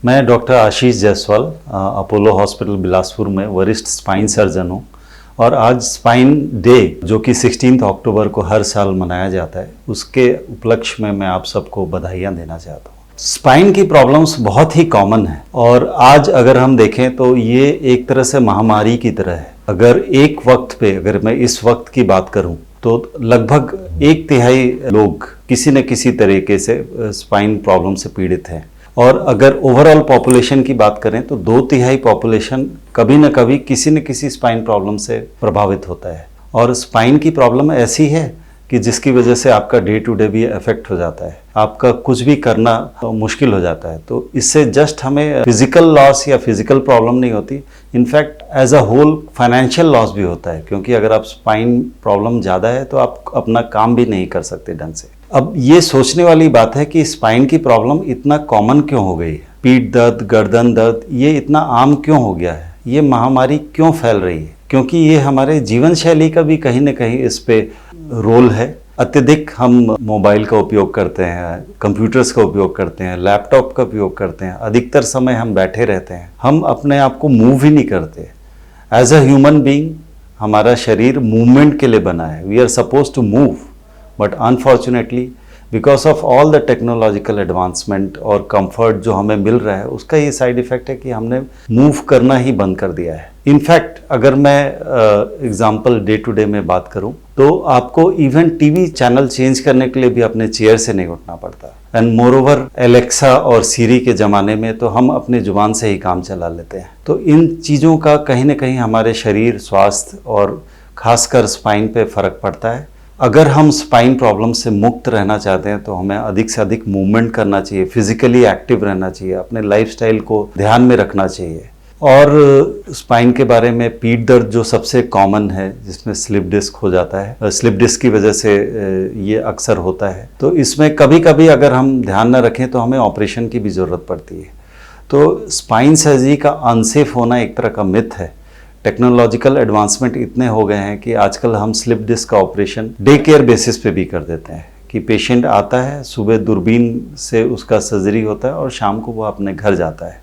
मैं डॉक्टर आशीष Jaiswal Apollo hospital Bilaspur में वरिष्ठ स्पाइन सर्जन हूँ और आज स्पाइन डे जो कि 16 अक्टूबर को हर साल मनाया जाता है, उसके उपलक्ष्य में मैं आप सबको बधाइयाँ देना चाहता हूँ। स्पाइन की प्रॉब्लम्स बहुत ही कॉमन है और आज अगर हम देखें तो ये एक तरह से महामारी की तरह है। अगर एक वक्त पे अगर मैं इस वक्त की बात करूं तो लगभग 1/3 लोग किसी न किसी तरीके से स्पाइन प्रॉब्लम से पीड़ित हैं और अगर ओवरऑल पॉपुलेशन की बात करें तो 2/3 पॉपुलेशन कभी न कभी किसी न किसी स्पाइन प्रॉब्लम से प्रभावित होता है। और स्पाइन की प्रॉब्लम ऐसी है कि जिसकी वजह से आपका डे टू डे भी इफेक्ट हो जाता है, आपका कुछ भी करना मुश्किल हो जाता है। तो इससे जस्ट हमें फिजिकल लॉस या फिजिकल प्रॉब्लम नहीं होती, in fact as a whole financial loss भी होता है, क्योंकि अगर आप स्पाइन प्रॉब्लम ज़्यादा है तो आप अपना काम भी नहीं कर सकते ढंग से। अब ये सोचने वाली बात है कि स्पाइन की प्रॉब्लम इतना कॉमन क्यों हो गई है, पीठ दर्द, गर्दन दर्द ये इतना आम क्यों हो गया है, ये महामारी क्यों फैल रही है? क्योंकि ये हमारे जीवन शैली का भी कहीं ना कहीं इस पे रोल है। अत्यधिक हम मोबाइल का उपयोग करते हैं, कंप्यूटर्स का उपयोग करते हैं, लैपटॉप का उपयोग करते हैं, अधिकतर समय हम बैठे रहते हैं, हम अपने आप को मूव ही नहीं करते। एज अ ह्यूमन बीइंग हमारा शरीर मूवमेंट के लिए बना है, we are suppose to move, but unfortunately because of all the technological advancement और कंफर्ट जो हमें मिल रहा है, उसका ये साइड इफेक्ट है कि हमने मूव करना ही बंद कर दिया है। इनफैक्ट अगर मैं एग्जांपल डे टू डे में बात करूं तो आपको इवन टीवी चैनल चेंज करने के लिए भी अपने चेयर से नहीं उठना पड़ता। एंड मोर ओवर एलेक्सा और सीरी के ज़माने में तो हम अपने जुबान से ही काम चला लेते हैं। तो इन चीज़ों का कहीं ना कहीं हमारे शरीर, स्वास्थ्य और ख़ासकर स्पाइन पे फ़र्क पड़ता है। अगर हम स्पाइन प्रॉब्लम से मुक्त रहना चाहते हैं तो हमें अधिक से अधिक मूवमेंट करना चाहिए, फिजिकली एक्टिव रहना चाहिए, अपने लाइफस्टाइल को ध्यान में रखना चाहिए। और स्पाइन के बारे में पीठ दर्द जो सबसे कॉमन है, जिसमें स्लिप डिस्क हो जाता है, स्लिप डिस्क की वजह से ये अक्सर होता है। तो इसमें कभी कभी अगर हम ध्यान न रखें तो हमें ऑपरेशन की भी ज़रूरत पड़ती है। तो स्पाइन सर्जरी का अनसेफ होना एक तरह का मिथ है। टेक्नोलॉजिकल एडवांसमेंट इतने हो गए हैं कि आजकल हम स्लिप डिस्क का ऑपरेशन डे केयर बेसिस पे भी कर देते हैं कि पेशेंट आता है, सुबह दूरबीन से उसका सर्जरी होता है और शाम को वो अपने घर जाता है।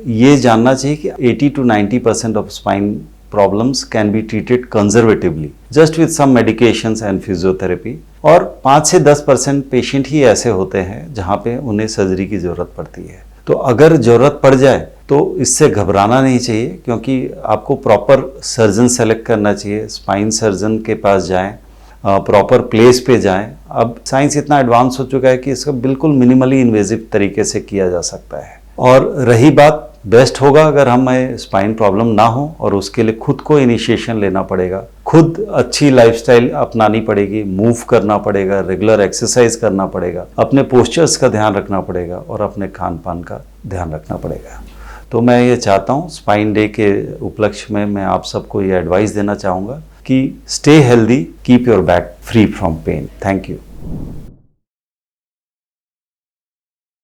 ये जानना चाहिए कि 80 to 90% of spine problems can be treated conservatively just with some medications and physiotherapy, और 5 से 10% पेशेंट ही ऐसे होते हैं जहाँ पे उन्हें सर्जरी की ज़रूरत पड़ती है। तो अगर ज़रूरत पड़ जाए तो इससे घबराना नहीं चाहिए, क्योंकि आपको प्रॉपर सर्जन सेलेक्ट करना चाहिए। स्पाइन सर्जन के पास जाएं, प्रॉपर प्लेस पे जाएं। अब साइंस इतना एडवांस हो चुका है कि इसका बिल्कुल मिनिमली इन्वेजिव तरीके से किया जा सकता है। और रही बात, बेस्ट होगा अगर हमें स्पाइन प्रॉब्लम ना हो और उसके लिए खुद को इनिशिएशन लेना पड़ेगा, खुद अच्छी लाइफस्टाइल अपनानी पड़ेगी, मूव करना पड़ेगा, रेगुलर एक्सरसाइज करना पड़ेगा, अपने पोस्चर्स का ध्यान रखना पड़ेगा और अपने खान पान का ध्यान रखना पड़ेगा। तो मैं ये चाहता हूँ स्पाइन डे के उपलक्ष्य में मैं आप सबको ये एडवाइस देना चाहूँगा कि stay healthy, keep your back free from pain. Thank you.